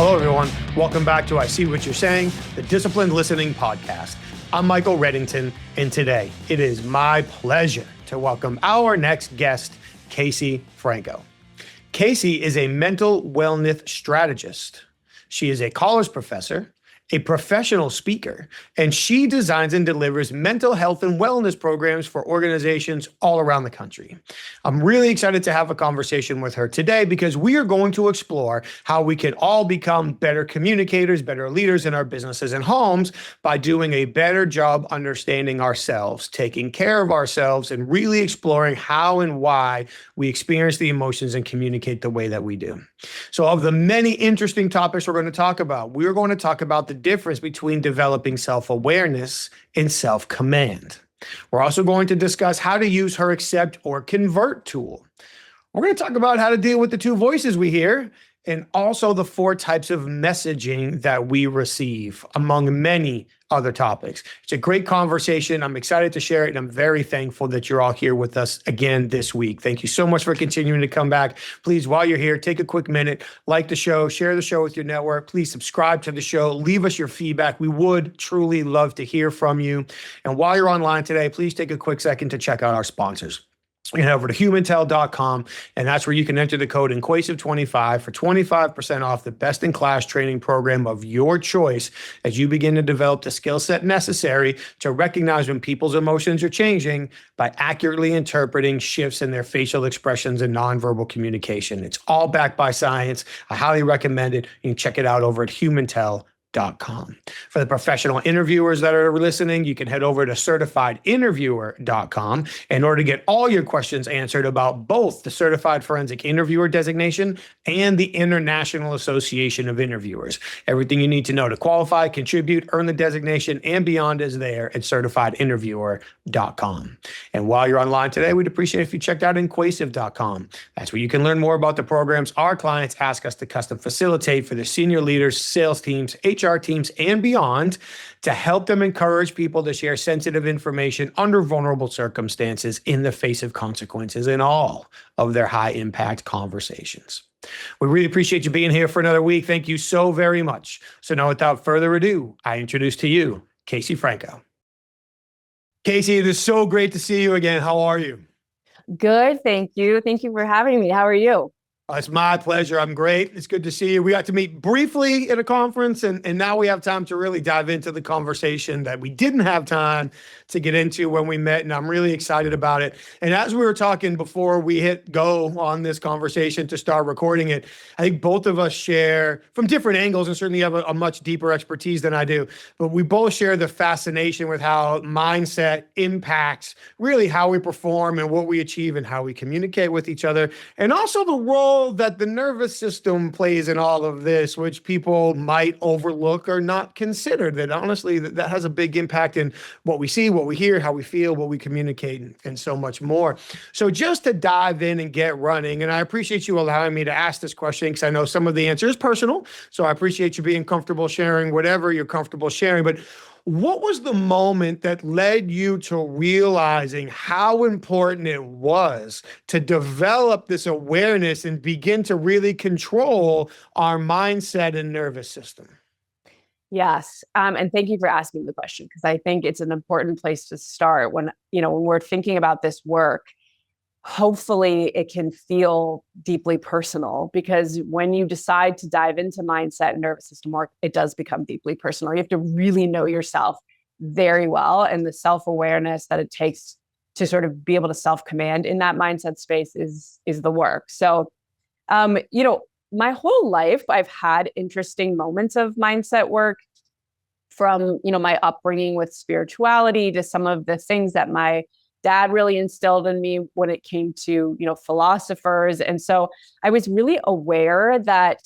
Hello, everyone. Welcome back to I See What You're Saying, the Disciplined Listening Podcast. I'm Michael Reddington, and today it is my pleasure to welcome our next guest, Kasey Franco. Kasey is a mental wellness strategist. She is a college professor, a professional speaker, and she designs and delivers mental health and wellness programs for organizations all around the country. I'm really excited to have a conversation with her today because we are going to explore how we can all become better communicators, better leaders in our businesses and homes by doing a better job understanding ourselves, taking care of ourselves, and really exploring how and why we experience the emotions and communicate the way that we do. So of the many interesting topics we're going to talk about, we're going to talk about the difference between developing self-awareness and self-command. We're also going to discuss how to use her accept or convert tool. We're going to talk about how to deal with the two voices we hear and also the 4 types of messaging that we receive, among many other topics. It's a great conversation. I'm excited to share it, and I'm very thankful that you're all here with us again this week. Thank you so much for continuing to come back. Please, while you're here, take a quick minute, like the show, share the show with your network. Please subscribe to the show. Leave us your feedback. We would truly love to hear from you. And while you're online today, please take a quick second to check out our sponsors. You can head over to humantel.com, and that's where you can enter the code INQUASIVE25 for 25% off the best-in-class training program of your choice as you begin to develop the skill set necessary to recognize when people's emotions are changing by accurately interpreting shifts in their facial expressions and nonverbal communication. It's all backed by science. I highly recommend it. You can check it out over at humantel.com. For the professional interviewers that are listening, you can head over to certifiedinterviewer.com in order to get all your questions answered about both the Certified Forensic Interviewer designation and the International Association of Interviewers. Everything you need to know to qualify, contribute, earn the designation, and beyond is there at certifiedinterviewer.com. And while you're online today, we'd appreciate if you checked out inquasive.com. That's where you can learn more about the programs our clients ask us to custom facilitate for their senior leaders, sales teams, HR teams, and beyond to help them encourage people to share sensitive information under vulnerable circumstances in the face of consequences in all of their high impact conversations. We really appreciate you being here for another week. Thank you so very much. So now without further ado, I introduce to you, Kasey Franco. Kasey, it is so great to see you again. How are you? Good. Thank you. Thank you for having me. How are you? It's my pleasure. I'm great. It's good to see you. We got to meet briefly at a conference, and now we have time to really dive into the conversation that we didn't have time to get into when we met, and I'm really excited about it. And as we were talking before we hit go on this conversation to start recording it, I think both of us share from different angles, and certainly have a much deeper expertise than I do, but we both share the fascination with how mindset impacts really how we perform and what we achieve and how we communicate with each other, and also the role that the nervous system plays in all of this, which people might overlook or not consider, that honestly that has a big impact in what we see, what we hear, how we feel, what we communicate, and so much more. So just to dive in and get running, and I appreciate you allowing me to ask this question because I know some of the answer is personal, so I appreciate you being comfortable sharing whatever you're comfortable sharing, but what was the moment that led you to realizing how important it was to develop this awareness and begin to really control our mindset and nervous system? Yes. And thank you for asking the question, because I think it's an important place to start when we're thinking about this work. Hopefully it can feel deeply personal, because when you decide to dive into mindset and nervous system work, it does become deeply personal. You have to really know yourself very well, and the self-awareness that it takes to sort of be able to self-command in that mindset space is the work. So, my whole life, I've had interesting moments of mindset work, from, my upbringing with spirituality to some of the things that my dad really instilled in me when it came to, philosophers. And so I was really aware that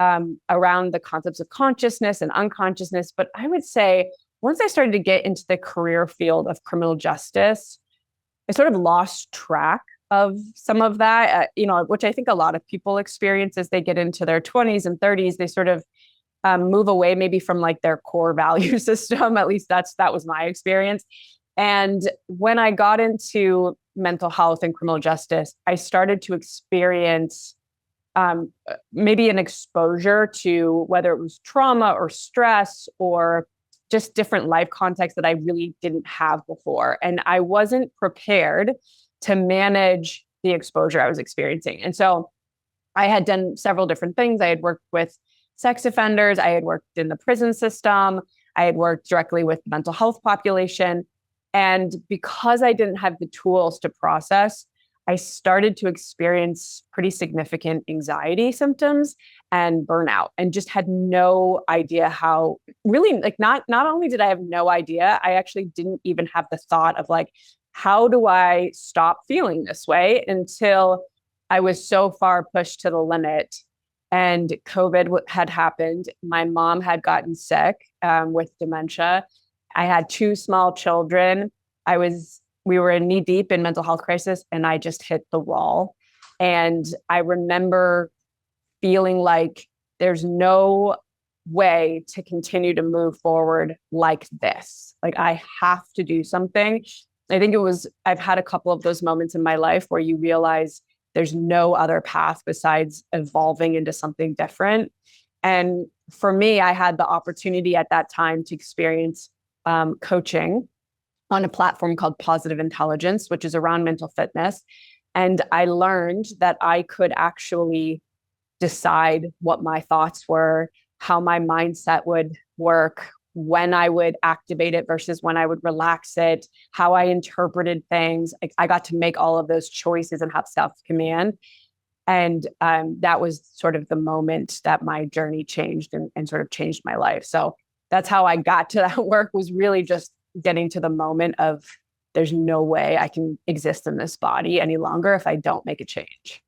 around the concepts of consciousness and unconsciousness. But I would say once I started to get into the career field of criminal justice, I sort of lost track of some of that, which I think a lot of people experience as they get into their 20s and 30s. They sort of move away maybe from like their core value system. At least that was my experience. And when I got into mental health and criminal justice, I started to experience maybe an exposure to whether it was trauma or stress or just different life contexts that I really didn't have before. And I wasn't prepared to manage the exposure I was experiencing. And so I had done several different things. I had worked with sex offenders. I had worked in the prison system. I had worked directly with the mental health population. And because I didn't have the tools to process, I started to experience pretty significant anxiety symptoms and burnout, and just had no idea how really, like, not only did I have no idea, I actually didn't even have the thought of like, how do I stop feeling this way, until I was so far pushed to the limit. And COVID had happened. My mom had gotten sick with dementia. I had two small children. We were knee deep in mental health crisis, and I just hit the wall. And I remember feeling like there's no way to continue to move forward like this. Like, I have to do something. I think I've had a couple of those moments in my life where you realize there's no other path besides evolving into something different. And for me, I had the opportunity at that time to experience coaching on a platform called Positive Intelligence, which is around mental fitness. And I learned that I could actually decide what my thoughts were, how my mindset would work, when I would activate it versus when I would relax it, how I interpreted things. I got to make all of those choices and have self-command. And that was sort of the moment that my journey changed and sort of changed my life. So that's how I got to that work, was really just getting to the moment of there's no way I can exist in this body any longer if I don't make a change.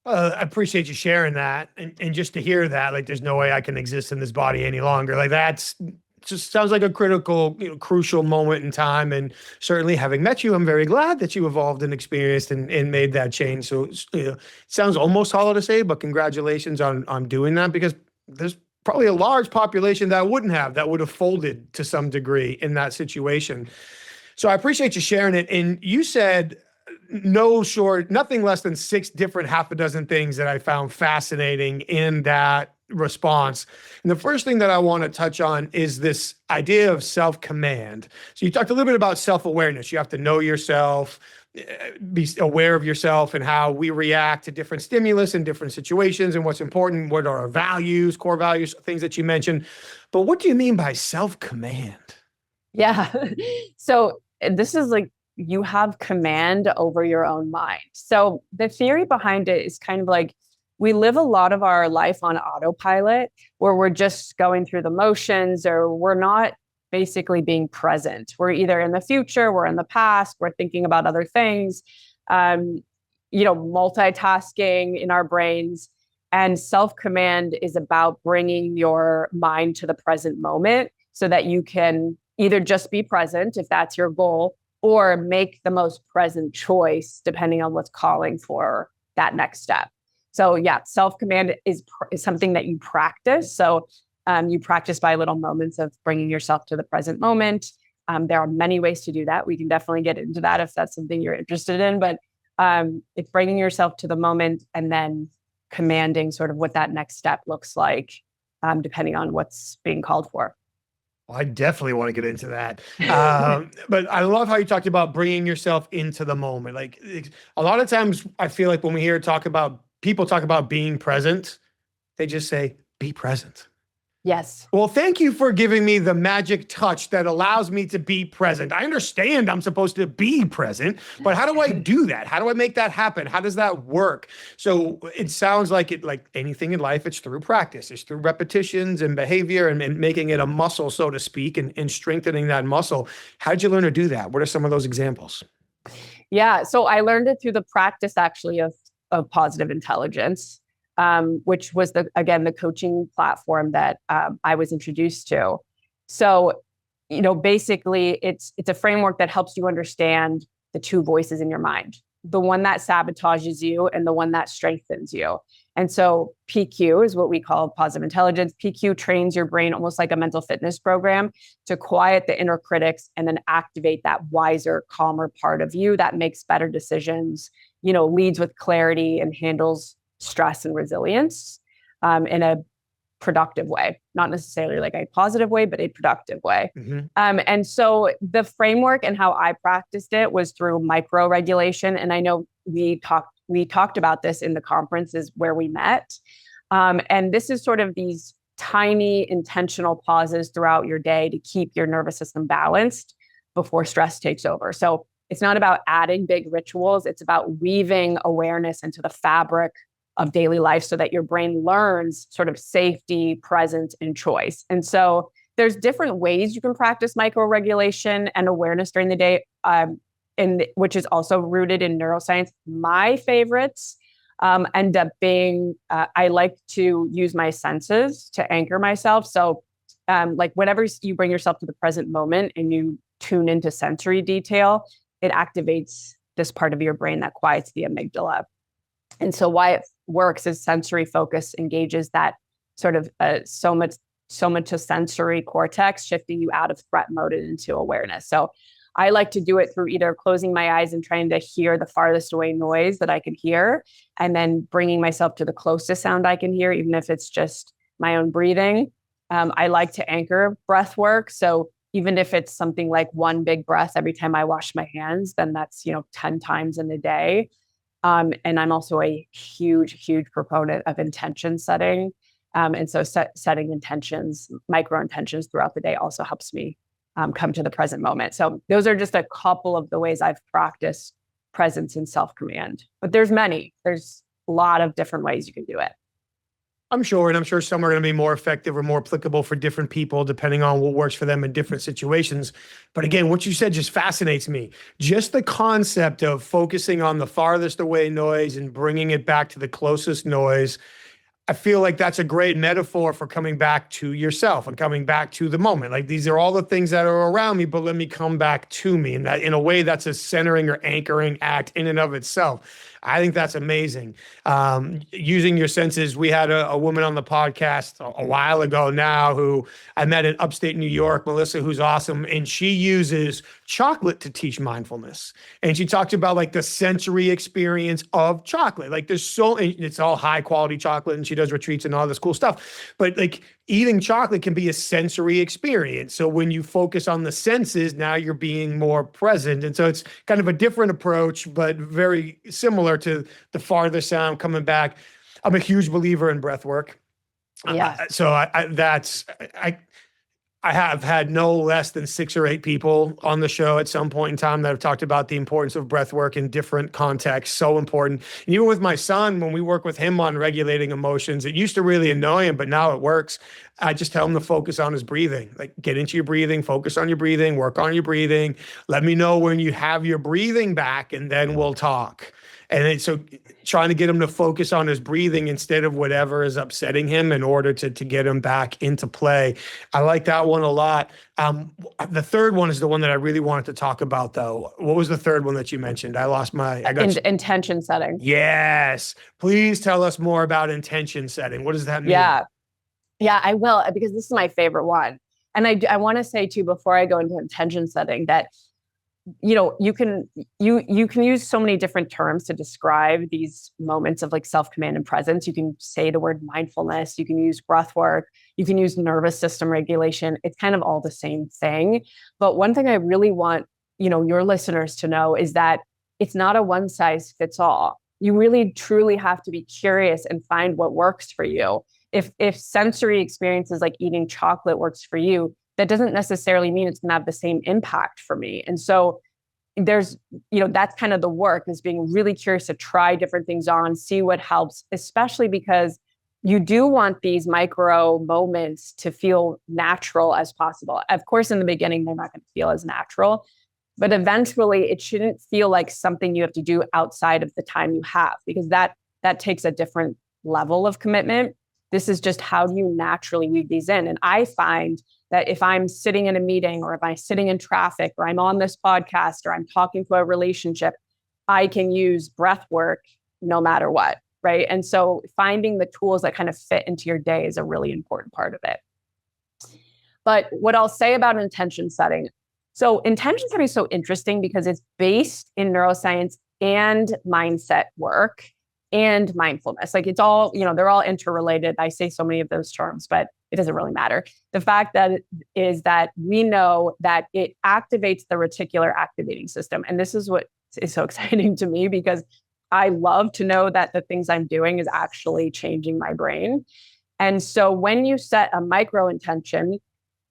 I appreciate you sharing that. And just to hear that, like, there's no way I can exist in this body any longer. Like, that's just sounds like a critical, crucial moment in time. And certainly, having met you, I'm very glad that you evolved and experienced and made that change. So it sounds almost hollow to say, but congratulations on doing that, because there's probably a large population that would have folded to some degree in that situation. So I appreciate you sharing it. And you said nothing less than 6 different half a dozen things that I found fascinating in that response. And the first thing that I want to touch on is this idea of self-command. So you talked a little bit about self-awareness. You have to know yourself, be aware of yourself and how we react to different stimulus in different situations, and what's important, what are our values, core values, things that you mentioned. But what do you mean by self-command? Yeah. So this is like, you have command over your own mind. So the theory behind it is kind of like, we live a lot of our life on autopilot, where we're just going through the motions, or we're not basically being present. We're either in the future, we're in the past, we're thinking about other things, multitasking in our brains. And self-command is about bringing your mind to the present moment so that you can either just be present, if that's your goal, or make the most present choice depending on what's calling for that next step. So yeah, self-command is something that you practice. So you practice by little moments of bringing yourself to the present moment. There are many ways to do that. We can definitely get into that if that's something you're interested in, but it's bringing yourself to the moment and then commanding sort of what that next step looks like, depending on what's being called for. Well, I definitely want to get into that. But I love how you talked about bringing yourself into the moment. Like, a lot of times I feel like when we hear people talk about being present, they just say, be present. Yes. Well, thank you for giving me the magic touch that allows me to be present. I understand I'm supposed to be present, but how do I do that? How do I make that happen? How does that work? So it sounds like like anything in life, it's through practice. It's through repetitions and behavior and making it a muscle, so to speak, and strengthening that muscle. How did you learn to do that? What are some of those examples? Yeah. So I learned it through the practice actually of positive intelligence. Which was the coaching platform that I was introduced to. So, basically it's a framework that helps you understand the two voices in your mind, the one that sabotages you and the one that strengthens you. And so PQ is what we call positive intelligence. PQ trains your brain almost like a mental fitness program to quiet the inner critics and then activate that wiser, calmer part of you that makes better decisions, leads with clarity and handles stress and resilience in a productive way, not necessarily like a positive way, but a productive way. And so the framework and how I practiced it was through micro regulation. And I know we talked about this in the conferences where we met. And this is sort of these tiny intentional pauses throughout your day to keep your nervous system balanced before stress takes over. So it's not about adding big rituals. It's about weaving awareness into the fabric of daily life so that your brain learns sort of safety, presence, and choice. And so there's different ways you can practice microregulation and awareness during the day, and which is also rooted in neuroscience. My favorites end up being, I like to use my senses to anchor myself. So like whenever you bring yourself to the present moment and you tune into sensory detail, it activates this part of your brain that quiets the amygdala. And so why it works is sensory focus engages that sort of somatosensory cortex, shifting you out of threat mode and into awareness. So I like to do it through either closing my eyes and trying to hear the farthest away noise that I can hear, and then bringing myself to the closest sound I can hear, even if it's just my own breathing. I like to anchor breath work. So even if it's something like one big breath every time I wash my hands, then that's, 10 times in a day. And I'm also a huge proponent of intention setting. And so setting intentions, micro intentions throughout the day also helps me come to the present moment. So those are just a couple of the ways I've practiced presence and self-command. But there's many. There's a lot of different ways you can do it. I'm sure, and I'm sure some are going to be more effective or more applicable for different people, depending on what works for them in different situations. But again, what you said just fascinates me. Just the concept of focusing on the farthest away noise and bringing it back to the closest noise. I feel like that's a great metaphor for coming back to yourself and coming back to the moment. Like, these are all the things that are around me, but let me come back to me. And that, in a way, that's a centering or anchoring act in and of itself. I think that's amazing. Using your senses, we had a woman on the podcast a while ago now who I met in upstate New York, Melissa, who's awesome. And she uses chocolate to teach mindfulness. And she talks about like the sensory experience of chocolate. Like it's all high quality chocolate, and she does retreats and all this cool stuff. But like eating chocolate can be a sensory experience. So when you focus on the senses, now you're being more present. And so it's kind of a different approach, but very similar to the farther sound coming back. I'm a huge believer in breath work. Yeah. So I have had no less than 6 or 8 people on the show at some point in time that have talked about the importance of breath work in different contexts. So important. And even with my son, when we work with him on regulating emotions, it used to really annoy him, but now it works. I just tell him to focus on his breathing. Like, get into your breathing, focus on your breathing, work on your breathing. Let me know when you have your breathing back, and then we'll talk. And so trying to get him to focus on his breathing instead of whatever is upsetting him in order to get him back into play. I like that one a lot. The third one is the one that I really wanted to talk about, though. What was the third one that you mentioned? Intention setting. Yes. Please tell us more about intention setting. What does that mean? Yeah, I will, because this is my favorite one. And I want to say too, before I go into intention setting, that you can use so many different terms to describe these moments of like self-command and presence. You can say the word mindfulness, you can use breath work, you can use nervous system regulation. It's kind of all the same thing. But one thing I really want, your listeners to know is that it's not a one size fits all. You really truly have to be curious and find what works for you. If sensory experiences like eating chocolate works for you, that doesn't necessarily mean it's going to have the same impact for me. And so there's, that's kind of the work, is being really curious to try different things on, see what helps, especially because you do want these micro moments to feel natural as possible. Of course, in the beginning, they're not going to feel as natural, but eventually it shouldn't feel like something you have to do outside of the time you have, because that takes a different level of commitment. This is just, how do you naturally weave these in? And I find that if I'm sitting in a meeting, or if I'm sitting in traffic, or I'm on this podcast, or I'm talking to a relationship, I can use breath work no matter what, right? And so finding the tools that kind of fit into your day is a really important part of it. But what I'll say about intention setting, so intention setting is so interesting because it's based in neuroscience and mindset work. and mindfulness. Like it's all, they're all interrelated. I say so many of those terms, but it doesn't really matter. The fact that is that we know that it activates the reticular activating system. And this is what is so exciting to me, because I love to know that the things I'm doing is actually changing my brain. And so when you set a micro intention,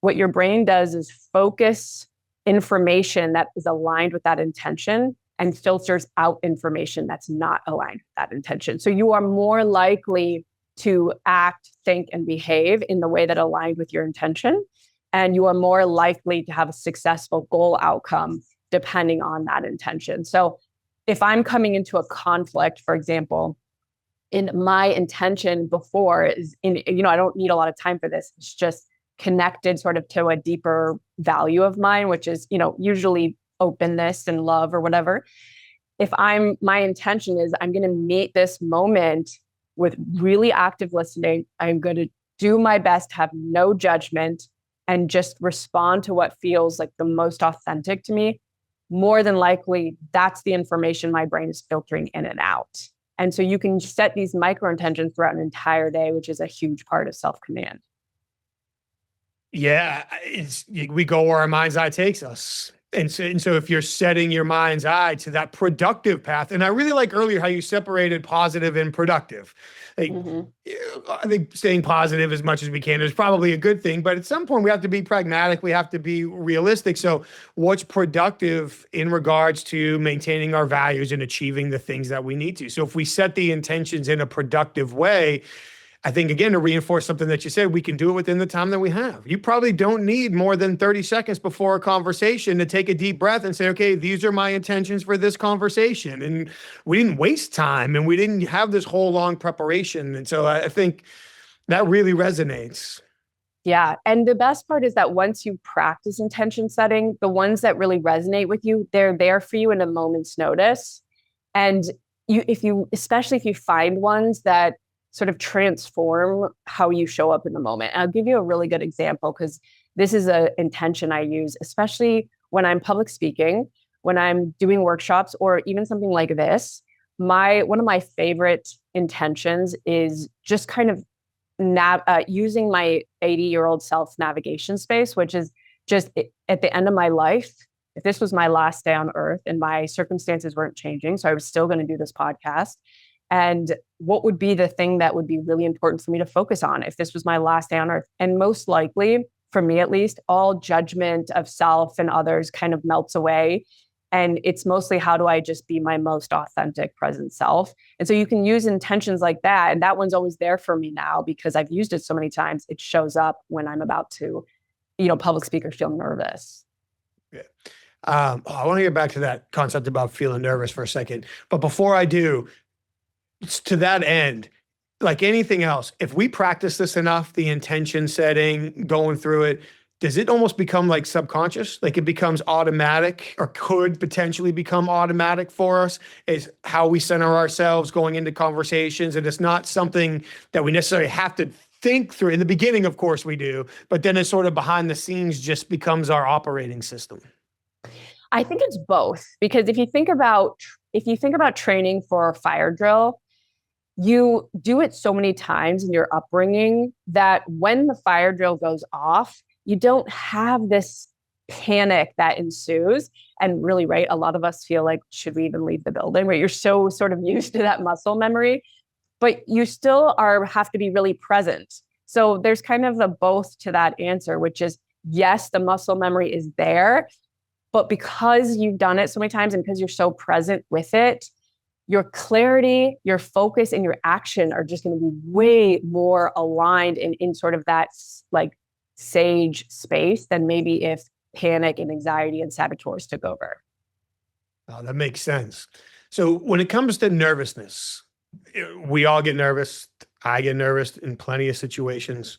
what your brain does is focus information that is aligned with that intention and filters out information that's not aligned with that intention. So you are more likely to act, think, and behave in the way that aligned with your intention. And you are more likely to have a successful goal outcome depending on that intention. So if I'm coming into a conflict, for example, in my intention before is I don't need a lot of time for this. It's just connected sort of to a deeper value of mine, which is, usually openness and love or whatever. If my intention is I'm going to meet this moment with really active listening, I'm going to do my best to have no judgment and just respond to what feels like the most authentic to me, more than likely, that's the information my brain is filtering in and out. And so you can set these micro intentions throughout an entire day, which is a huge part of self-command. Yeah, we go where our mind's eye takes us. And so if you're setting your mind's eye to that productive path, and I really like earlier how you separated positive and productive. Like, I think staying positive as much as we can is probably a good thing, but at some point we have to be pragmatic. We have to be realistic. So what's productive in regards to maintaining our values and achieving the things that we need to? So if we set the intentions in a productive way, I think, again, to reinforce something that you said, we can do it within the time that we have. You probably don't need more than 30 seconds before a conversation to take a deep breath and say, okay, these are my intentions for this conversation. And we didn't waste time and we didn't have this whole long preparation. And so I think that really resonates. Yeah. And the best part is that once you practice intention setting, the ones that really resonate with you, they're there for you in a moment's notice. And especially if you find ones that sort of transform how you show up in the moment. And I'll give you a really good example, because this is an intention I use, especially when I'm public speaking, when I'm doing workshops, or even something like this. One of my favorite intentions is just kind of using my 80-year-old self-navigation space, which is just at the end of my life, if this was my last day on earth and my circumstances weren't changing, so I was still going to do this podcast, and what would be the thing that would be really important for me to focus on if this was my last day on earth? And most likely, for me at least, all judgment of self and others kind of melts away. And it's mostly, how do I just be my most authentic present self? And so you can use intentions like that. And that one's always there for me now because I've used it so many times. It shows up when I'm about to, public speakers feel nervous. Yeah. I want to get back to that concept about feeling nervous for a second. But before I do, to that end, like anything else, if we practice this enough, the intention setting, going through it, does it almost become like subconscious? Like it becomes automatic, or could potentially become automatic for us, is how we center ourselves going into conversations. And it's not something that we necessarily have to think through. In the beginning, of course we do, but then it's sort of behind the scenes just becomes our operating system. I think it's both, because if you think about training for a fire drill, you do it so many times in your upbringing that when the fire drill goes off, you don't have this panic that ensues. And really, right, a lot of us feel like, should we even leave the building? Right? You're so sort of used to that muscle memory, but you still have to be really present. So there's kind of a both to that answer, which is, yes, the muscle memory is there, but because you've done it so many times and because you're so present with it, your clarity, your focus, and your action are just going to be way more aligned in sort of that like sage space than maybe if panic and anxiety and saboteurs took over. Oh, that makes sense. So when it comes to nervousness, we all get nervous. I get nervous in plenty of situations.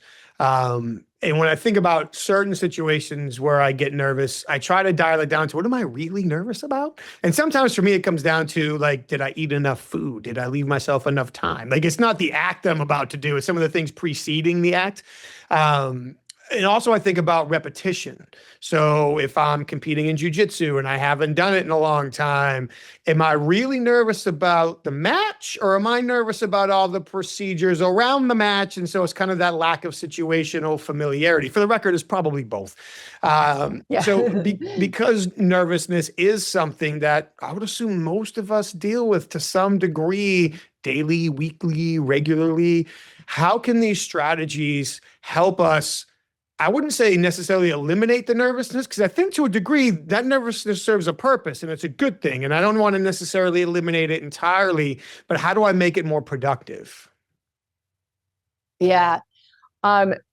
And when I think about certain situations where I get nervous, I try to dial it down to, what am I really nervous about? And sometimes for me, it comes down to like, did I eat enough food? Did I leave myself enough time? Like, it's not the act I'm about to do. It's some of the things preceding the act. And also I think about repetition. So if I'm competing in jujitsu and I haven't done it in a long time, am I really nervous about the match, or am I nervous about all the procedures around the match? And so it's kind of that lack of situational familiarity. For the record, it's probably both. Yeah. Because nervousness is something that I would assume most of us deal with to some degree, daily, weekly, regularly, how can these strategies help us? I wouldn't say necessarily eliminate the nervousness, because I think to a degree that nervousness serves a purpose and it's a good thing. And I don't want to necessarily eliminate it entirely, but how do I make it more productive? Yeah.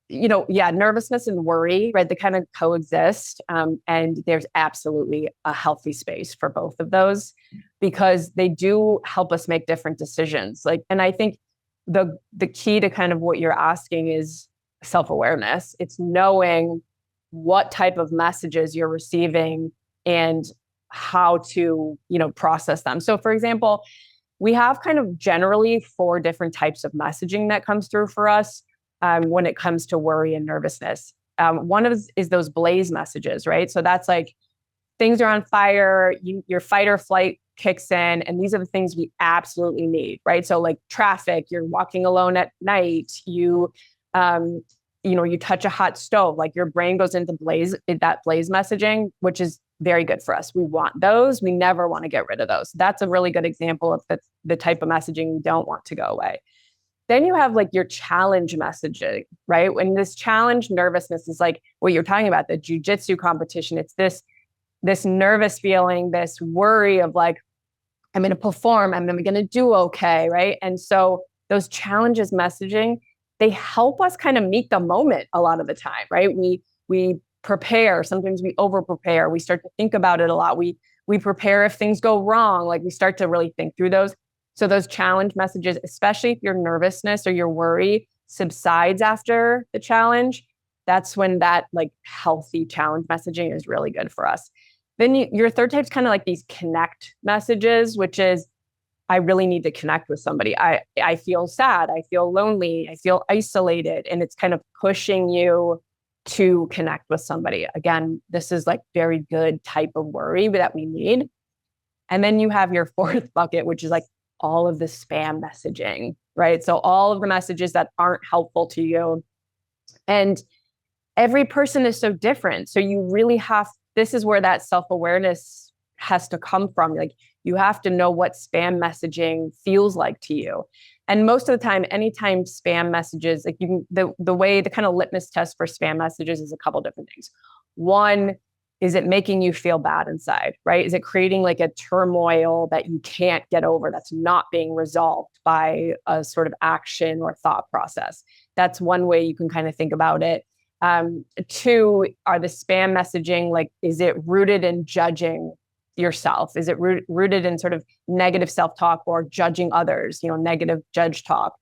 Nervousness and worry, right? They kind of coexist. And there's absolutely a healthy space for both of those, because they do help us make different decisions. And I think the key to kind of what you're asking is self-awareness. It's knowing what type of messages you're receiving and how to, process them. So for example, we have kind of generally 4 different types of messaging that comes through for us when it comes to worry and nervousness. One is those blaze messages, right? So that's like things are on fire, your fight or flight kicks in, and these are the things we absolutely need, right? So like traffic, you're walking alone at night, you touch a hot stove, like your brain goes into that blaze messaging, which is very good for us. We want those. We never want to get rid of those. That's a really good example of the type of messaging we don't want to go away. Then you have like your challenge messaging, right? When this challenge nervousness is like what you're talking about, the jujitsu competition. It's this nervous feeling, this worry of like, I'm going to perform, I'm going to do okay, right? And so those challenges messaging, they help us kind of meet the moment a lot of the time, right? We prepare. Sometimes we over prepare. We start to think about it a lot. We prepare if things go wrong. Like we start to really think through those. So those challenge messages, especially if your nervousness or your worry subsides after the challenge, that's when that like healthy challenge messaging is really good for us. Then your third type is kind of like these connect messages, which is, I really need to connect with somebody. I feel sad. I feel lonely. I feel isolated. And it's kind of pushing you to connect with somebody. Again, this is like very good type of worry that we need. And then you have your fourth bucket, which is like all of the spam messaging, right? So all of the messages that aren't helpful to you. And every person is so different. So you really this is where that self-awareness has to come from. Like you have to know what spam messaging feels like to you. And most of the time, anytime spam messages, like the kind of litmus test for spam messages is a couple different things. One, is it making you feel bad inside, right? Is it creating like a turmoil that you can't get over, that's not being resolved by a sort of action or thought process? That's one way you can kind of think about it. 2, are the spam messaging, like, is it rooted in judging yourself? Is it rooted in sort of negative self-talk or judging others, negative judge talk?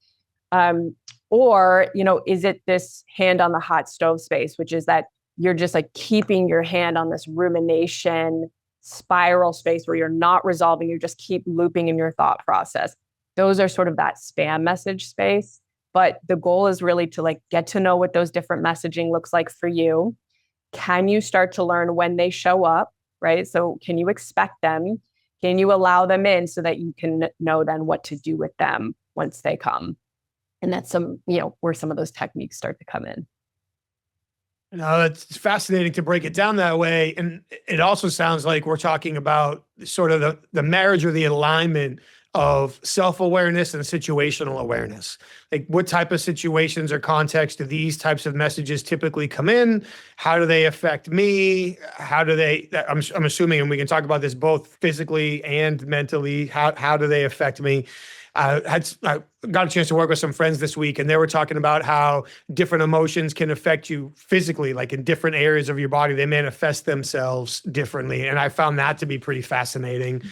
Or, is it this hand on the hot stove space, which is that you're just like keeping your hand on this rumination spiral space where you're not resolving, you just keep looping in your thought process. Those are sort of that spam message space. But the goal is really to like get to know what those different messaging looks like for you. Can you start to learn when they show up, right? So can you expect them? Can you allow them in so that you can know then what to do with them once they come? And that's where some of those techniques start to come in. It's fascinating to break it down that way. And it also sounds like we're talking about sort of the marriage or the alignment of self-awareness and situational awareness. Like what type of situations or context do these types of messages typically come in? How do they affect me? How do they, I'm assuming, and we can talk about this both physically and mentally, how do they affect me? I got a chance to work with some friends this week, and they were talking about how different emotions can affect you physically, like in different areas of your body. They manifest themselves differently. And I found that to be pretty fascinating.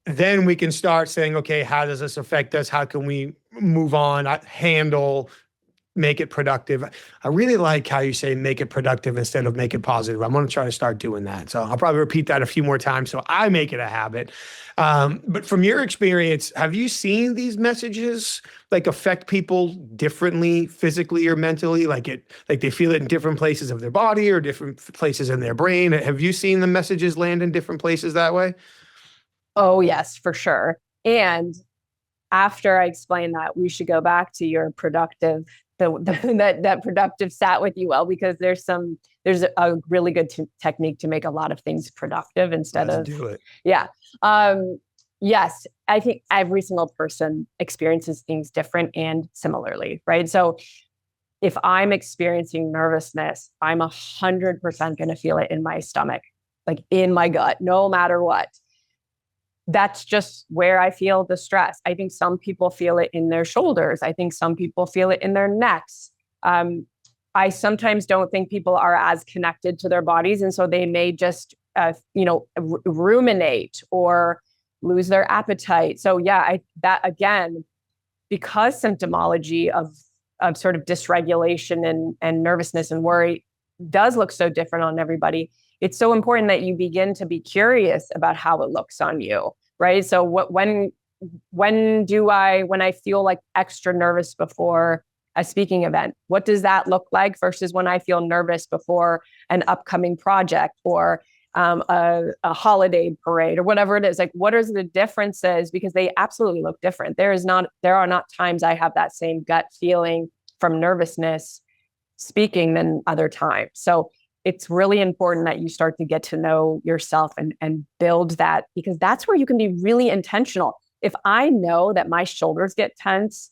Then we can start saying, okay, how does this affect us? How can we move on, handle make it productive. I really like how you say make it productive instead of make it positive. I'm going to try to start doing that. So I'll probably repeat that a few more times so I make it a habit. But from your experience, have you seen these messages like affect people differently, physically or mentally? Like they feel it in different places of their body or different places in their brain? Have you seen the messages land in different places that way? Oh, yes, for sure. And after I explain that, we should go back to your productive, that productive sat with you well, because there's a really good technique to make a lot of things productive instead Let's of do it. Yeah. Yes, I think every single person experiences things different and similarly, right? So if I'm experiencing nervousness, I'm 100% going to feel it in my stomach, like in my gut, no matter what. That's just where I feel the stress. I think some people feel it in their shoulders. I think some people feel it in their necks. I sometimes don't think people are as connected to their bodies. And so they may just, ruminate or lose their appetite. So yeah, that again, because symptomology of sort of dysregulation and nervousness and worry does look so different on everybody, it's so important that you begin to be curious about how it looks on you, right? So when I feel like extra nervous before a speaking event, what does that look like versus when I feel nervous before an upcoming project or a holiday parade or whatever it is? Like, what are the differences? Because they absolutely look different. There are not times I have that same gut feeling from nervousness speaking than other times. So it's really important that you start to get to know yourself and build that, because that's where you can be really intentional. If I know that my shoulders get tense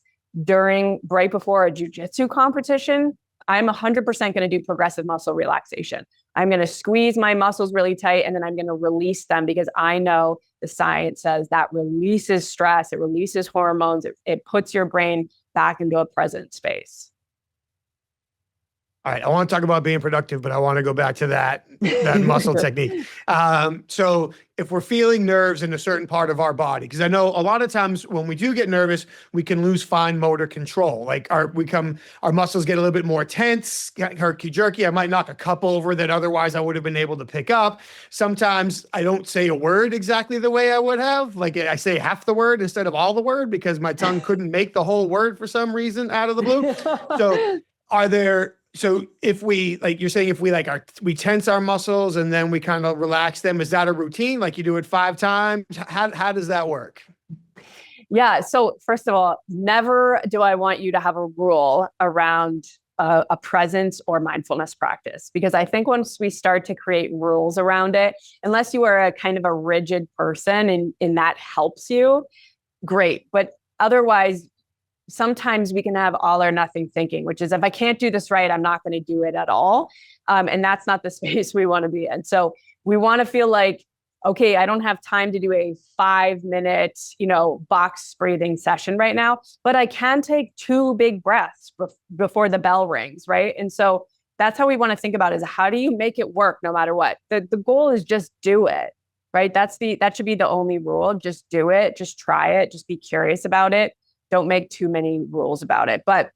right before a jujitsu competition, I'm 100% going to do progressive muscle relaxation. I'm going to squeeze my muscles really tight, and then I'm going to release them, because I know the science says that releases stress, it releases hormones, it puts your brain back into a present space. All right, I want to talk about being productive, but I want to go back to that muscle technique. So if we're feeling nerves in a certain part of our body, because I know a lot of times when we do get nervous, we can lose fine motor control. Like our muscles get a little bit more tense, herky jerky. I might knock a cup over that otherwise I would have been able to pick up. Sometimes I don't say a word exactly the way I would have. Like I say half the word instead of all the word because my tongue couldn't make the whole word for some reason out of the blue. So if we, like you're saying, if we tense our muscles and then we kind of relax them, is that a routine? Like you do it 5 times? How does that work? Yeah. So first of all, never do I want you to have a rule around a presence or mindfulness practice, because I think once we start to create rules around it, unless you are a kind of a rigid person and that helps you, great. But otherwise, sometimes we can have all or nothing thinking, which is if I can't do this right, I'm not going to do it at all. And that's not the space we want to be in. So we want to feel like, okay, I don't have time to do a 5-minute, box breathing session right now, but I can take 2 big breaths before the bell rings, right? And so that's how we want to think about it, is how do you make it work no matter what? The goal is just do it, right? That should be the only rule. Just do it. Just try it. Just be curious about it. Don't make too many rules about it. But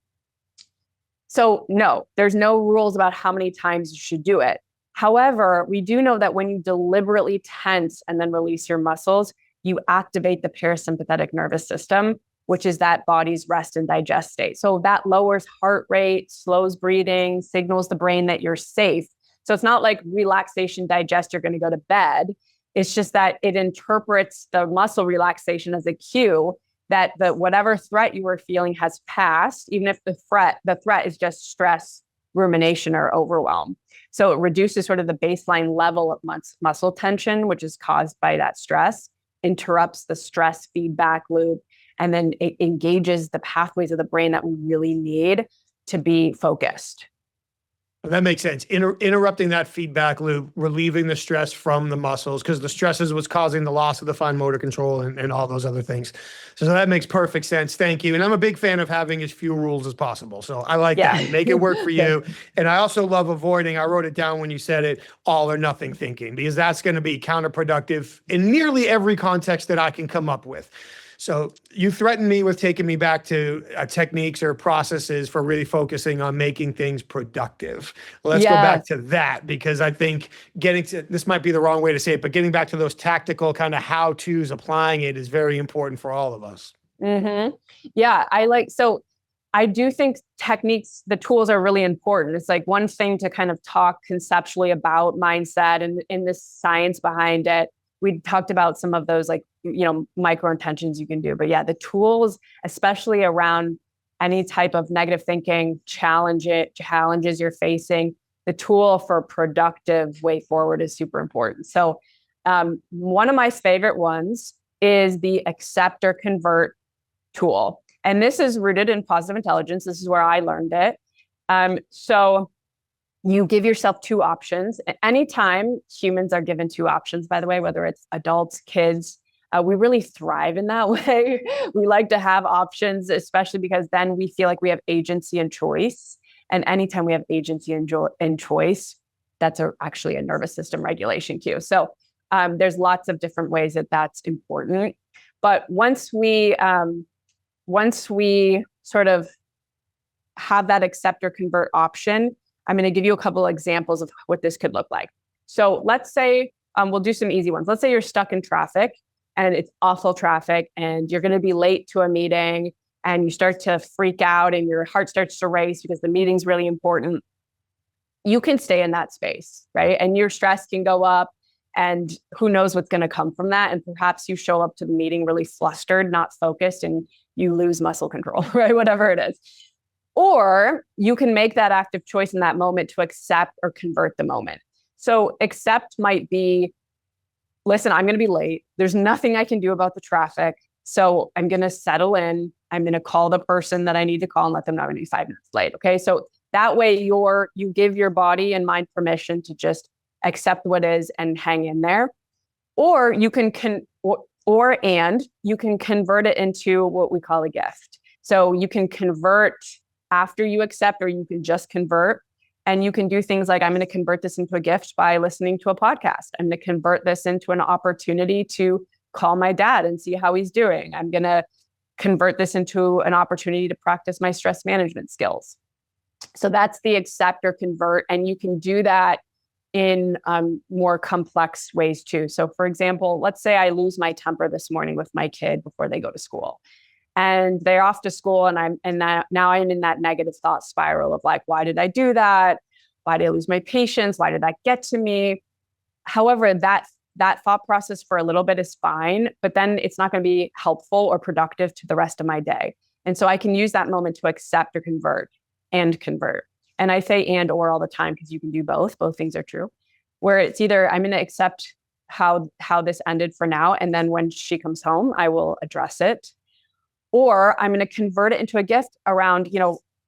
so no, there's no rules about how many times you should do it. However, we do know that when you deliberately tense and then release your muscles, you activate the parasympathetic nervous system, which is that body's rest and digest state. So that lowers heart rate, slows breathing, signals the brain that you're safe. So it's not like relaxation, digest, you're going to go to bed. It's just that it interprets the muscle relaxation as a cue that whatever threat you were feeling has passed, even if the threat is just stress, rumination, or overwhelm. So it reduces sort of the baseline level of muscle tension, which is caused by that stress, interrupts the stress feedback loop, and then it engages the pathways of the brain that we really need to be focused. That makes sense. Interrupting that feedback loop, relieving the stress from the muscles, because the stress is what's causing the loss of the fine motor control and all those other things. So that makes perfect sense. Thank you. And I'm a big fan of having as few rules as possible. So I like that. Make it work for you. And I also love avoiding, I wrote it down when you said it, all or nothing thinking, because that's going to be counterproductive in nearly every context that I can come up with. So you threatened me with taking me back to techniques or processes for really focusing on making things productive. Let's go back to that, because I think this might be the wrong way to say it, but getting back to those tactical kind of how-tos, applying it is very important for all of us. Mm-hmm. Yeah, I do think techniques, the tools are really important. It's like one thing to kind of talk conceptually about mindset and the science behind it. We talked about some of those, like, micro intentions you can do, but the tools, especially around any type of negative thinking, challenges you're facing, the tool for productive way forward is super important. So one of my favorite ones is the accept or convert tool. And this is rooted in positive intelligence. This is where I learned it. So you give yourself two options. Anytime humans are given two options, by the way, whether it's adults, kids, we really thrive in that way. We like to have options, especially because then we feel like we have agency and choice. And anytime we have agency and choice, that's actually a nervous system regulation cue. So there's lots of different ways that that's important. But once we sort of have that accept or convert option, I'm going to give you a couple of examples of what this could look like. So let's say, we'll do some easy ones. Let's say you're stuck in traffic and it's awful traffic and you're going to be late to a meeting and you start to freak out and your heart starts to race because the meeting's really important. You can stay in that space, right? And your stress can go up and who knows what's going to come from that. And perhaps you show up to the meeting really flustered, not focused, and you lose muscle control, right? Whatever it is. Or you can make that active choice in that moment to accept or convert the moment. So accept might be, listen, I'm going to be late. There's nothing I can do about the traffic. So I'm going to settle in. I'm going to call the person that I need to call and let them know I'm going to be 5 minutes late. Okay. So that way you give your body and mind permission to just accept what is and hang in there. Or you can you can convert it into what we call a gift. So you can convert after you accept, or you can just convert. And you can do things like, I'm going to convert this into a gift by listening to a podcast. I'm going to convert this into an opportunity to call my dad and see how he's doing. I'm going to convert this into an opportunity to practice my stress management skills. So that's the accept or convert. And you can do that in more complex ways too. So for example, let's say I lose my temper this morning with my kid before they go to school. And they're off to school and now I'm in that negative thought spiral of like, why did I do that? Why did I lose my patience? Why did that get to me? However, that thought process for a little bit is fine, but then it's not going to be helpful or productive to the rest of my day. And so I can use that moment to accept or convert and convert. And I say and or all the time because you can do both. Both things are true. Where it's either I'm going to accept how this ended for now, and then when she comes home, I will address it. Or I'm going to convert it into a gift around,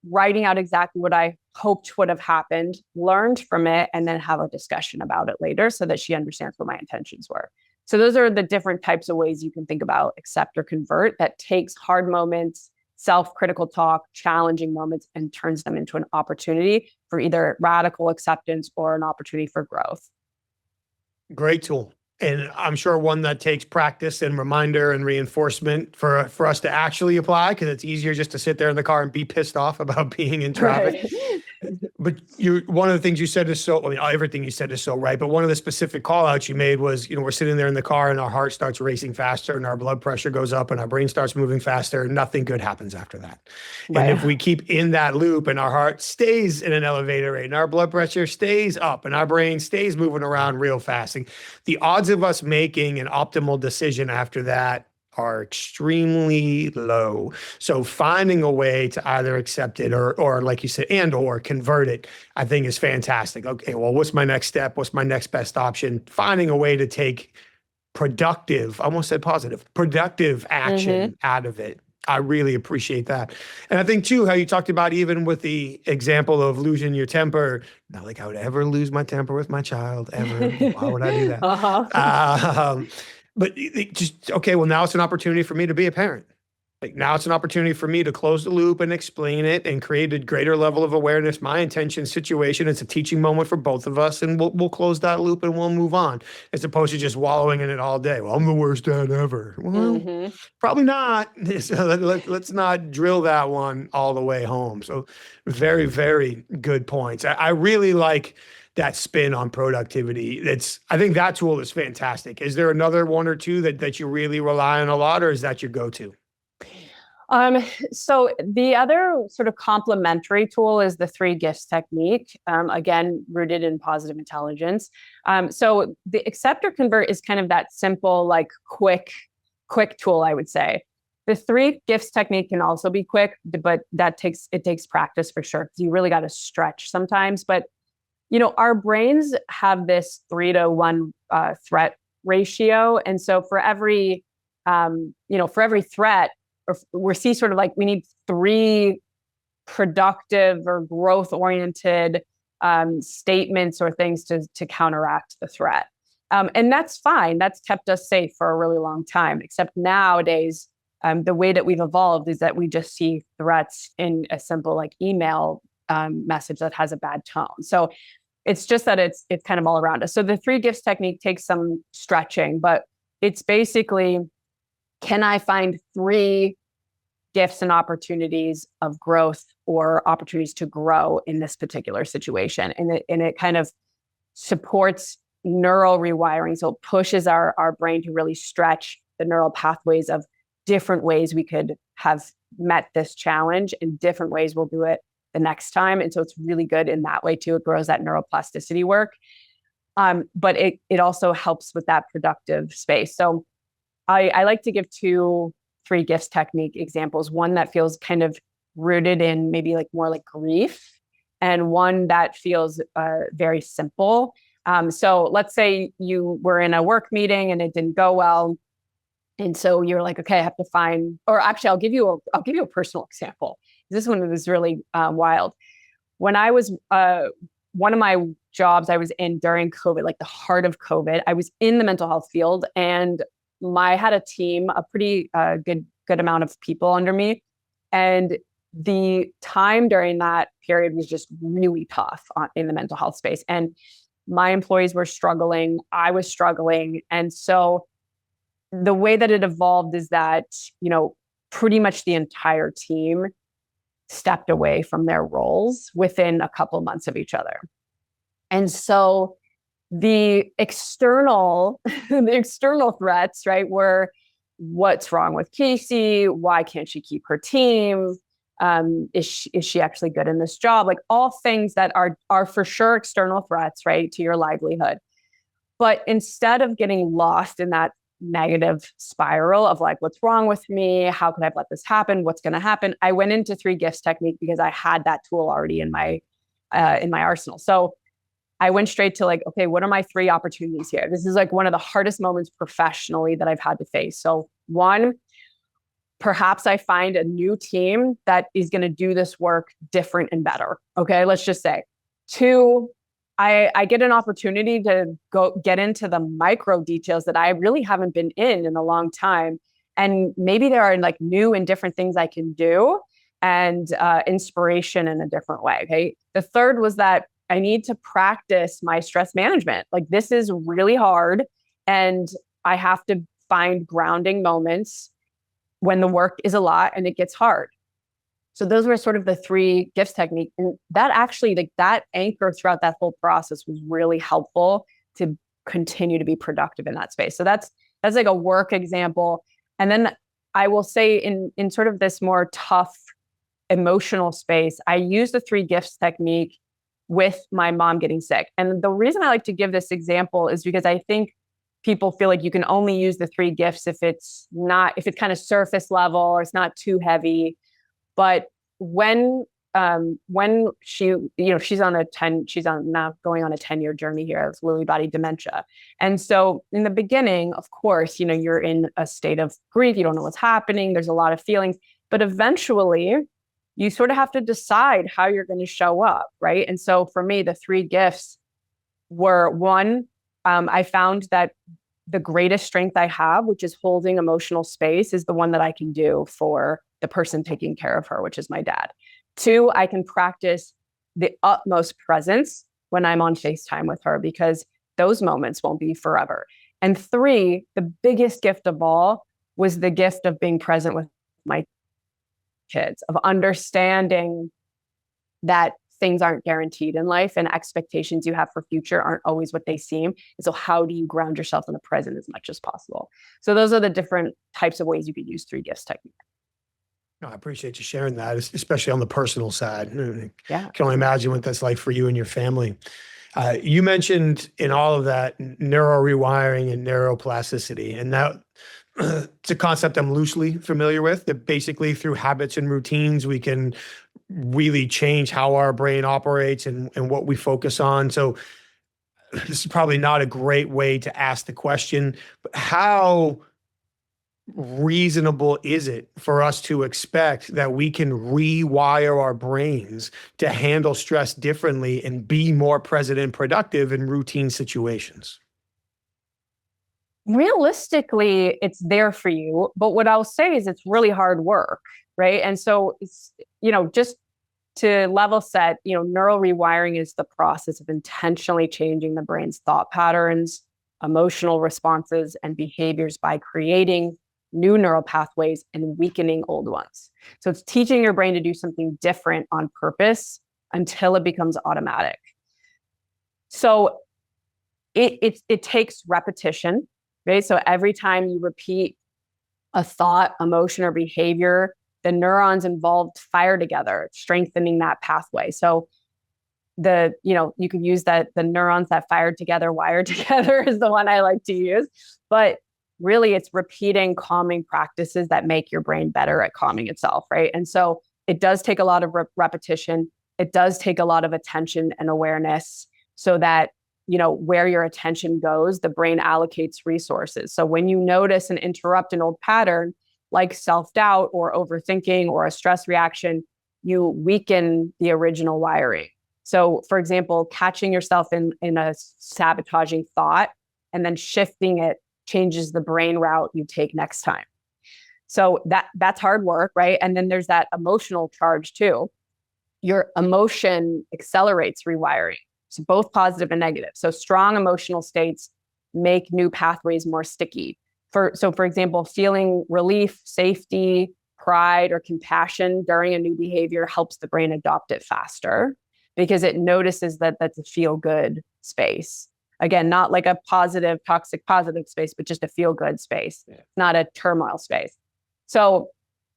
writing out exactly what I hoped would have happened, learned from it, and then have a discussion about it later so that she understands what my intentions were. So those are the different types of ways you can think about accept or convert that takes hard moments, self-critical talk, challenging moments, and turns them into an opportunity for either radical acceptance or an opportunity for growth. Great tool. And I'm sure one that takes practice and reminder and reinforcement for us to actually apply, because it's easier just to sit there in the car and be pissed off about being in traffic. Right. But one of the things you said is everything you said is so right. But one of the specific call outs you made was, we're sitting there in the car and our heart starts racing faster and our blood pressure goes up and our brain starts moving faster. Nothing good happens after that. Right. And if we keep in that loop and our heart stays in an elevator rate and our blood pressure stays up and our brain stays moving around real fast, the odds of us making an optimal decision after that are extremely low. So finding a way to either accept it or like you said, and or convert it, I think is fantastic. Okay, well, what's my next step? What's my next best option? Finding a way to take productive, I almost said positive, productive action out of it I really appreciate that. And I think too, how you talked about even with the example of losing your temper, not like I would ever lose my temper with my child, ever. Why would I do that? Uh-huh. But just, okay, well, now it's an opportunity for me to be a parent. Like now it's an opportunity for me to close the loop and explain it and create a greater level of awareness. My intention situation, it's a teaching moment for both of us, and we'll close that loop and we'll move on, as opposed to just wallowing in it all day. Well, I'm the worst dad ever. Well, Mm-hmm. probably not. So let's not drill that one all the way home. So very, very good points. I really like that spin on productivity. I think that tool is fantastic. Is there another one or two that you really rely on a lot, or is that your go-to? So the other sort of complementary tool is the three gifts technique, again, rooted in positive intelligence. So the accept or convert is kind of that simple, like quick tool, I would say. The three gifts technique can also be quick, but it takes practice for sure. You really got to stretch sometimes. But our brains have this 3-to-1 threat ratio, and so for every threat, or we see sort of like we need 3 productive or growth oriented statements or things to counteract the threat. And that's fine. That's kept us safe for a really long time. Except nowadays, the way that we've evolved is that we just see threats in a simple like email message that has a bad tone. So it's just that it's kind of all around us. So the three gifts technique takes some stretching, but it's basically, can I find 3 gifts and opportunities of growth or opportunities to grow in this particular situation? And it kind of supports neural rewiring. So it pushes our brain to really stretch the neural pathways of different ways we could have met this challenge, and different ways we'll do it the next time. And so it's really good in that way too. It grows that neuroplasticity work. But it also helps with that productive space. So I like to give 2 three gifts technique examples, one that feels kind of rooted in maybe like more like grief, and one that feels very simple. So let's say you were in a work meeting and it didn't go well. And so you're like, okay, I have to find, or actually I'll give you a personal example. This one was really wild. When I was, one of my jobs I was in during COVID, like the heart of COVID, I was in the mental health field, and I had a team, a pretty good amount of people under me. And the time during that period was just really tough in the mental health space. And my employees were struggling. I was struggling. And so the way that it evolved is that, pretty much the entire team stepped away from their roles within a couple of months of each other. And so the external threats, right, were, what's wrong with Kasey? Why can't she keep her team? Is she actually good in this job? Like all things that are for sure external threats, right, to your livelihood. But instead of getting lost in that negative spiral of like, what's wrong with me? How could I let this happen? What's going to happen? I went into three gifts technique because I had that tool already in my arsenal. So I went straight to like, okay, what are my 3 opportunities here? This is like one of the hardest moments professionally that I've had to face. So 1, perhaps I find a new team that is going to do this work different and better. Okay, let's just say. 2, I get an opportunity to go get into the micro details that I really haven't been in a long time. And maybe there are like new and different things I can do, and inspiration in a different way. Okay. The 3rd was that I need to practice my stress management. Like this is really hard, and I have to find grounding moments when the work is a lot and it gets hard. So those were sort of the 3 gifts technique. And that actually, like that anchor throughout that whole process was really helpful to continue to be productive in that space. So that's like a work example. And then I will say in sort of this more tough emotional space, I use the 3 gifts technique with my mom getting sick. And the reason I like to give this example is because I think people feel like you can only use the 3 gifts if it's kind of surface level or it's not too heavy. But when when she's now going on a 10-year journey here of Lewy body dementia. And so in the beginning, of course, you're in a state of grief. You don't know what's happening. There's a lot of feelings, but eventually you sort of have to decide how you're going to show up. Right. And so for me, the three gifts were one, I found that the greatest strength I have, which is holding emotional space, is the one that I can do for the person taking care of her, which is my dad. Two, I can practice the utmost presence when I'm on FaceTime with her, because those moments won't be forever. And three, the biggest gift of all was the gift of being present with my kids, of understanding that things aren't guaranteed in life and expectations you have for future aren't always what they seem. And so how do you ground yourself in the present as much as possible? So those are the different types of ways you could use three gifts technique. No, I appreciate you sharing that, especially on the personal side. Yeah. I can only imagine what that's like for you and your family. You mentioned in all of that neuro rewiring and neuroplasticity, and that it's a concept I'm loosely familiar with, that basically through habits and routines, we can really change how our brain operates and what we focus on. So this is probably not a great way to ask the question, but how reasonable is it for us to expect that we can rewire our brains to handle stress differently and be more present and productive in routine situations? Realistically, it's there for you. But what I'll say is it's really hard work, right? And so it's, just to level set, neural rewiring is the process of intentionally changing the brain's thought patterns, emotional responses, and behaviors by creating new neural pathways and weakening old ones. So it's teaching your brain to do something different on purpose until it becomes automatic. So it takes repetition, right? So every time you repeat a thought, emotion, or behavior, the neurons involved fire together, strengthening that pathway. So you could use that the neurons that fired together, wired together is the one I like to use. But really, it's repeating calming practices that make your brain better at calming itself, right? And so it does take a lot of repetition. It does take a lot of attention and awareness, so that where your attention goes, the brain allocates resources. So when you notice and interrupt an old pattern, like self-doubt or overthinking or a stress reaction, you weaken the original wiring. So for example, catching yourself in a sabotaging thought and then shifting it changes the brain route you take next time. So that's hard work, right? And then there's that emotional charge too. Your emotion accelerates rewiring. So both positive and negative. So strong emotional states make new pathways more sticky. For example, feeling relief, safety, pride, or compassion during a new behavior helps the brain adopt it faster, because it notices that that's a feel-good space. Again, not like a positive, toxic, positive space, but just a feel-good space, not a turmoil space. So,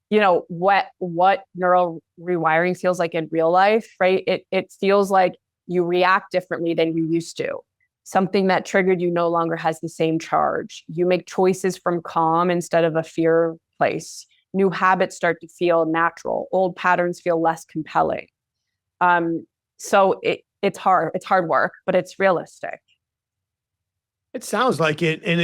what neural rewiring feels like in real life, right? It feels like you react differently than you used to. Something that triggered you no longer has the same charge. You make choices from calm instead of a fear place. New habits start to feel natural. Old patterns feel less compelling. So it's hard. It's hard work, but it's realistic. It sounds like it. And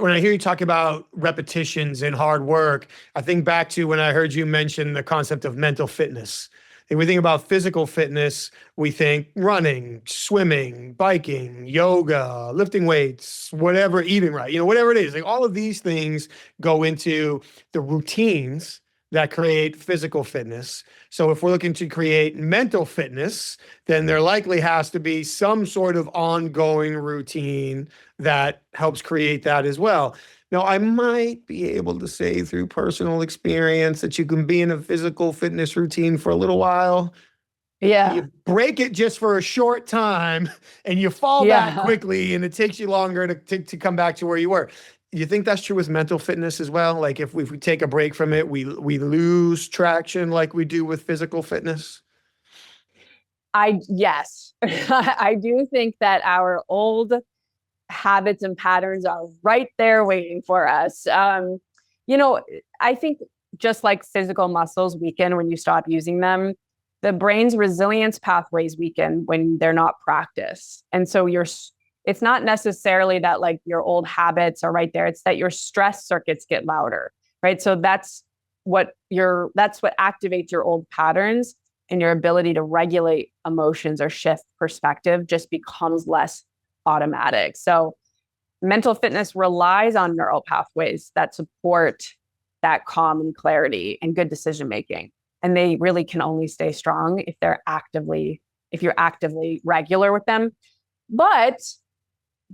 when I hear you talk about repetitions and hard work, I think back to when I heard you mention the concept of mental fitness. If we think about physical fitness, we think running, swimming, biking, yoga, lifting weights, whatever, eating right, whatever it is. Like all of these things go into the routines that create physical fitness. So if we're looking to create mental fitness, then there likely has to be some sort of ongoing routine that helps create that as well. Now, I might be able to say through personal experience that you can be in a physical fitness routine for a little while. Yeah. You break it just for a short time and you fall back quickly, and it takes you longer to come back to where you were. You think that's true with mental fitness as well? Like if we take a break from it, we lose traction like we do with physical fitness? Yes, I do think that our old habits and patterns are right there waiting for us. I think just like physical muscles weaken when you stop using them, the brain's resilience pathways weaken when they're not practiced. And so it's not necessarily that like your old habits are right there. It's that your stress circuits get louder, right? So that's what activates your old patterns, and your ability to regulate emotions or shift perspective just becomes less automatic. So mental fitness relies on neural pathways that support that calm and clarity and good decision making. And they really can only stay strong if you're actively regular with them. But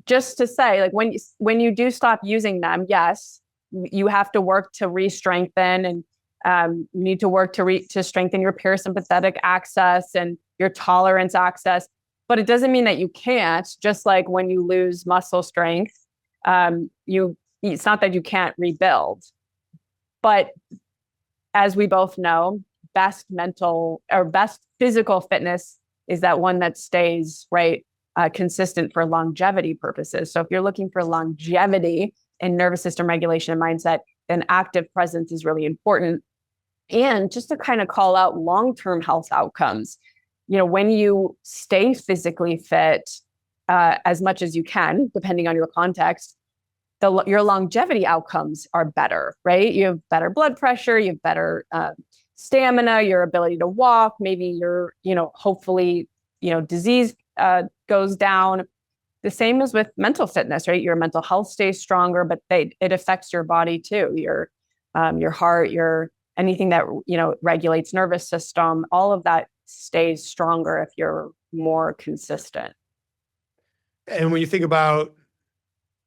just to say, like when you do stop using them, yes, you have to work to re-strengthen, and you need to work to strengthen your parasympathetic access and your tolerance access. But it doesn't mean that you can't. Just like when you lose muscle strength, it's not that you can't rebuild. But as we both know, best physical fitness is that one that stays consistent for longevity purposes. So if you're looking for longevity in nervous system regulation and mindset, then active presence is really important. And just to kind of call out long-term health outcomes, when you stay physically fit as much as you can, depending on your context, your longevity outcomes are better, right? You have better blood pressure, you have better stamina, your ability to walk, maybe your, hopefully, disease goes down. The same as with mental fitness, right? Your mental health stays stronger, but it affects your body too. Your heart, anything that, regulates nervous system, all of that stays stronger if you're more consistent. And when you think about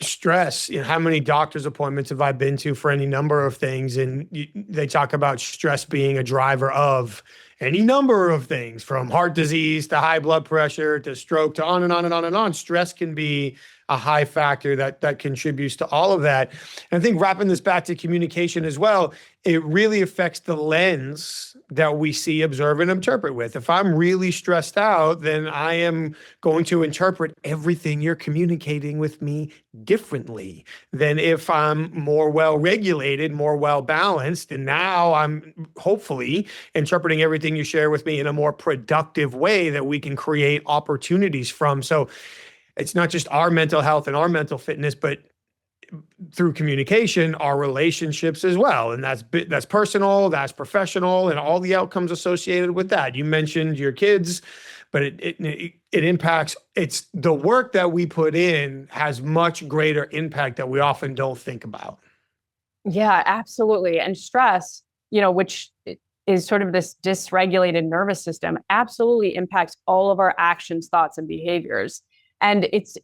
stress, how many doctor's appointments have I been to for any number of things? And they talk about stress being a driver of any number of things, from heart disease to high blood pressure to stroke to on and on and on and on. Stress can be a high factor that contributes to all of that. And I think wrapping this back to communication as well, it really affects the lens that we see, observe, and interpret with. If I'm really stressed out, then I am going to interpret everything you're communicating with me differently than if I'm more well-regulated, more well-balanced. And now I'm hopefully interpreting everything you share with me in a more productive way that we can create opportunities from. So it's not just our mental health and our mental fitness, but through communication, our relationships as well. And that's personal, that's professional, and all the outcomes associated with that. You mentioned your kids, but it impacts, it's the work that we put in has much greater impact that we often don't think about. Yeah, absolutely. And stress, which is sort of this dysregulated nervous system, absolutely impacts all of our actions, thoughts, and behaviors. And it's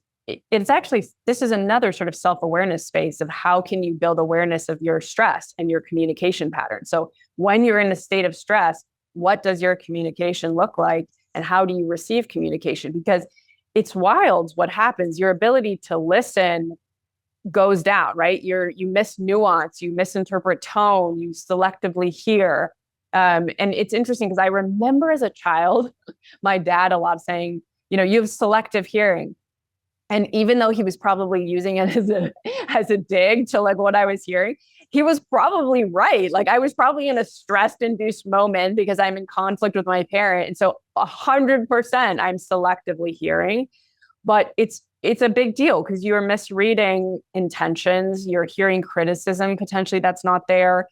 actually, this is another sort of self-awareness space of how can you build awareness of your stress and your communication pattern. So when you're in a state of stress, what does your communication look like, and how do you receive communication? Because it's wild what happens. Your ability to listen goes down, right? You miss nuance, you misinterpret tone, you selectively hear. And it's interesting because I remember as a child, my dad a lot saying, you have selective hearing. And even though he was probably using it as a dig to like what I was hearing, he was probably right. Like I was probably in a stress-induced moment because I'm in conflict with my parent. And so 100% I'm selectively hearing, but it's a big deal because you're misreading intentions, you're hearing criticism potentially that's not there.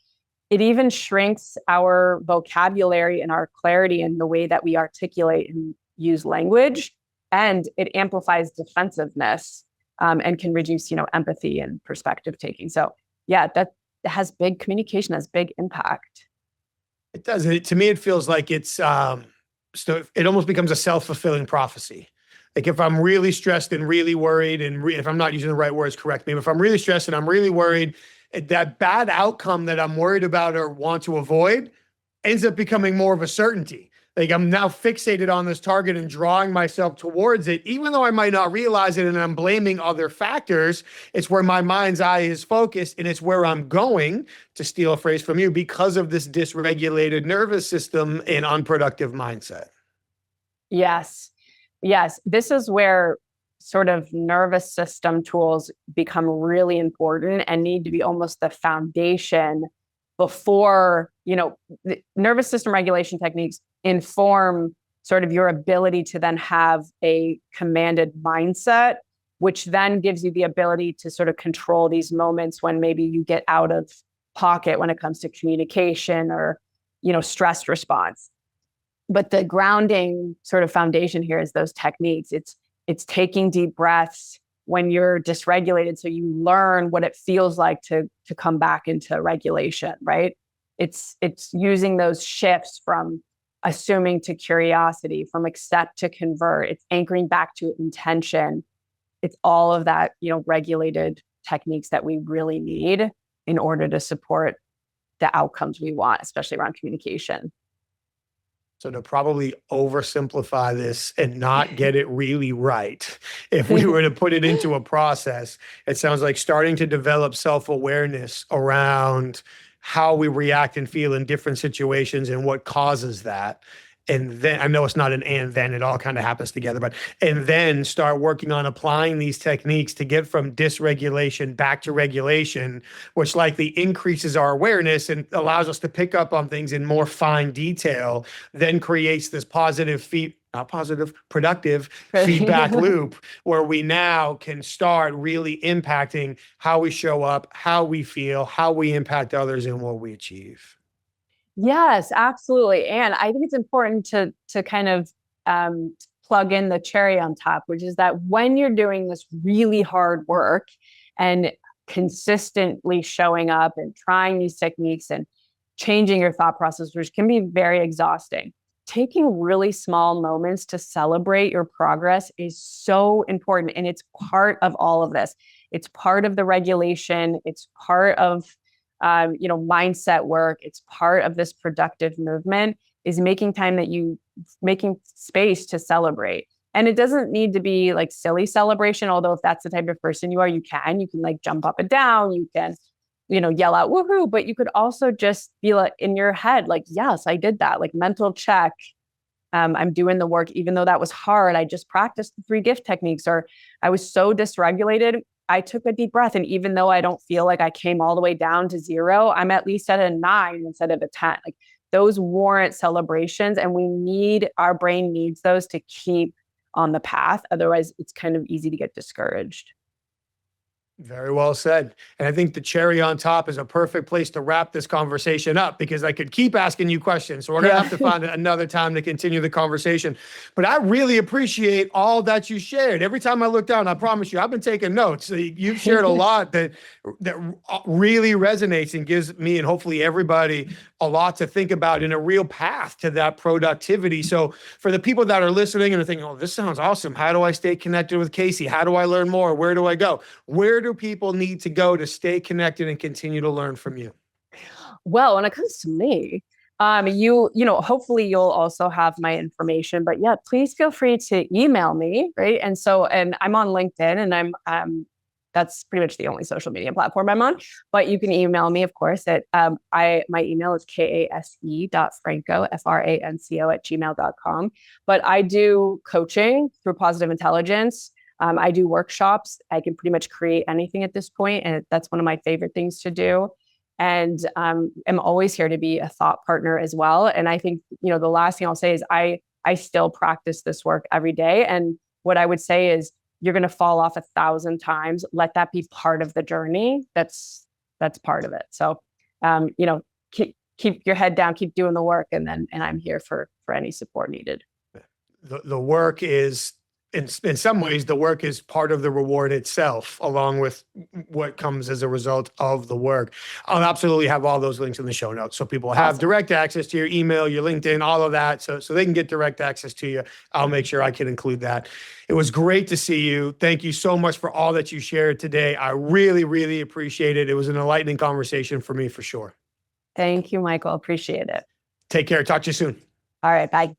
It even shrinks our vocabulary and our clarity in the way that we articulate and use language. And it amplifies defensiveness and can reduce, empathy and perspective taking. So yeah, communication has big impact. It does. To me, it feels like it's, so it almost becomes a self-fulfilling prophecy. Like if I'm really stressed and really worried, and if I'm not using the right words, correct me, but if I'm really stressed and I'm really worried, that bad outcome that I'm worried about or want to avoid ends up becoming more of a certainty. Like I'm now fixated on this target and drawing myself towards it, even though I might not realize it and I'm blaming other factors. It's where my mind's eye is focused, and it's where I'm going, to steal a phrase from you, because of this dysregulated nervous system and unproductive mindset. Yes. Yes. This is where sort of nervous system tools become really important and need to be almost the foundation before, the nervous system regulation techniques inform sort of your ability to then have a commanded mindset, which then gives you the ability to sort of control these moments when maybe you get out of pocket when it comes to communication or, stress response. But the grounding sort of foundation here is those techniques. It's taking deep breaths when you're dysregulated, so you learn what it feels like to come back into regulation, right? It's using those shifts from assuming to curiosity, from accept to convert. It's anchoring back to intention. It's all of that, regulated techniques that we really need in order to support the outcomes we want, especially around communication. So to probably oversimplify this and not get it really right, if we were to put it into a process, it sounds like starting to develop self-awareness around how we react and feel in different situations and what causes that. And then, I know it's not an and then, it all kind of happens together, and then start working on applying these techniques to get from dysregulation back to regulation, which likely increases our awareness and allows us to pick up on things in more fine detail, then creates this productive feedback loop where we now can start really impacting how we show up, how we feel, how we impact others, and what we achieve. Yes, absolutely. And I think it's important to kind of plug in the cherry on top, which is that when you're doing this really hard work and consistently showing up and trying these techniques and changing your thought process, which can be very exhausting, taking really small moments to celebrate your progress is so important. And it's part of all of this. It's part of the regulation. It's part of mindset work. It's part of this productive movement, is making space to celebrate. And it doesn't need to be like silly celebration, although if that's the type of person you are, you can like jump up and down, you can, yell out woohoo, but you could also just be like in your head, like, yes, I did that, like mental check. I'm doing the work, even though that was hard. I just practiced the 3 gift techniques, or I was so dysregulated. I took a deep breath. And even though I don't feel like I came all the way down to 0, I'm at least at a 9 instead of a 10. Like, those warrant celebrations, and our brain needs those to keep on the path. Otherwise, it's kind of easy to get discouraged. Very well said. And I think the cherry on top is a perfect place to wrap this conversation up, because I could keep asking you questions. So we're going to have to find another time to continue the conversation. But I really appreciate all that you shared. Every time I look down, I promise you, I've been taking notes. You've shared a lot that really resonates and gives me and hopefully everybody a lot to think about in a real path to that productivity. So for the people that are listening and are thinking, oh, this sounds awesome. How do I stay connected with Kasey? How do I learn more? Where do I go? Where do people need to go to stay connected and continue to learn from you? Well, when it comes to me, hopefully you'll also have my information, but yeah, please feel free to email me. Right. And I'm on LinkedIn, and that's pretty much the only social media platform I'm on, but you can email me, of course, at, my email is kase.franco, FRANCO @gmail.com. But I do coaching through Positive Intelligence. I do workshops. I can pretty much create anything at this point, and that's one of my favorite things to do. And I'm always here to be a thought partner as well. And I think, the last thing I'll say is I still practice this work every day. And what I would say is, you're going to fall off 1,000 times. Let that be part of the journey. That's part of it. So, keep your head down, keep doing the work, and I'm here for any support needed. The work is, in some ways, the work is part of the reward itself, along with what comes as a result of the work. I'll absolutely have all those links in the show notes, so people have direct access to your email, your LinkedIn, all of that, so they can get direct access to you. I'll make sure I can include that. It was great to see you. Thank you so much for all that you shared today. I really, really appreciate it. It was an enlightening conversation for me, for sure. Thank you, Michael. Appreciate it. Take care. Talk to you soon. All right. Bye.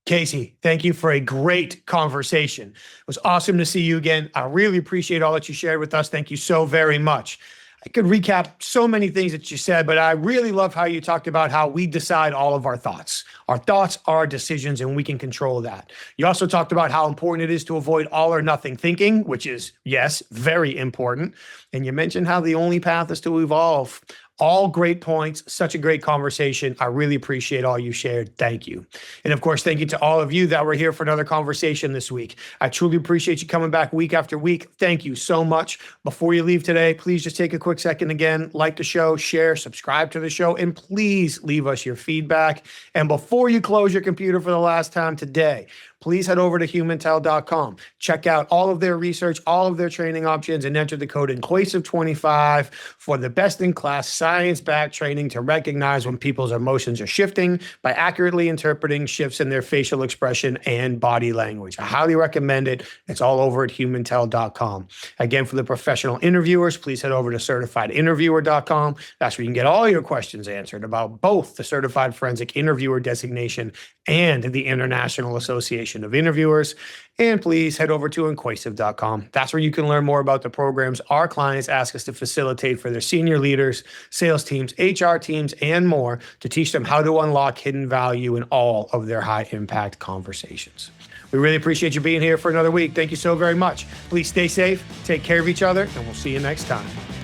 Kasey, thank you for a great conversation. It was awesome to see you again. I really appreciate all that you shared with us. Thank you so very much. I could recap so many things that you said, but I really love how you talked about how we decide all of our thoughts. Our thoughts are decisions, and we can control that. You also talked about how important it is to avoid all or nothing thinking, which is, yes, very important. And you mentioned how the only path is to evolve. All great points. Such a great conversation. I really appreciate all you shared. Thank you. And of course, thank you to all of you that were here for another conversation this week. I truly appreciate you coming back week after week. Thank you so much. Before you leave today, please just take a quick second again, like the show, share, subscribe to the show, and please leave us your feedback. And before you close your computer for the last time today, please head over to humantel.com. Check out all of their research, all of their training options, and enter the code INCLUSIVE25 for the best-in-class science-backed training to recognize when people's emotions are shifting by accurately interpreting shifts in their facial expression and body language. I highly recommend it. It's all over at humantel.com. Again, for the professional interviewers, please head over to certifiedinterviewer.com. That's where you can get all your questions answered about both the Certified Forensic Interviewer designation and the International Association of Interviewers. And please head over to inquisive.com. That's where you can learn more about the programs our clients ask us to facilitate for their senior leaders, sales teams, HR teams, and more to teach them how to unlock hidden value in all of their high impact conversations. We really appreciate you being here for another week. Thank you so very much. Please stay safe, take care of each other, and we'll see you next time.